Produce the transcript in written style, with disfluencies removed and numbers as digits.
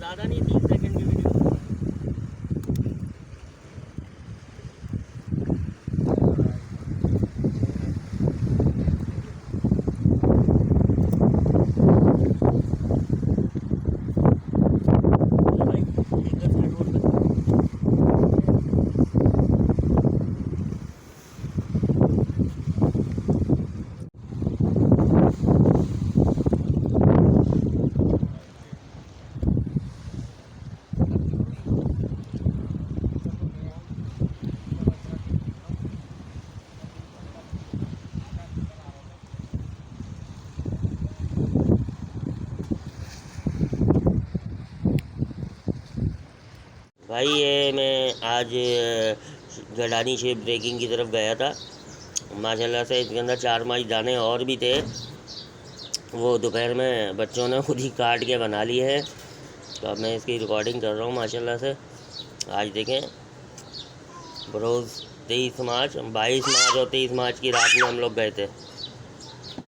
ज़्यादा नहीं, 30 सेकंड की वीडियो। भाई ये मैं आज गडानी से ब्रेकिंग की तरफ गया था। माशाल्लाह से इसके अंदर 4-5 दाने और भी थे, वो दोपहर में बच्चों ने खुद ही काट के बना लिए हैं। तो अब मैं इसकी रिकॉर्डिंग कर रहा हूँ माशाल्लाह से। आज देखें, बरोज़ 23 मार्च, 22 मार्च और 23 मार्च की रात में हम लोग गए थे।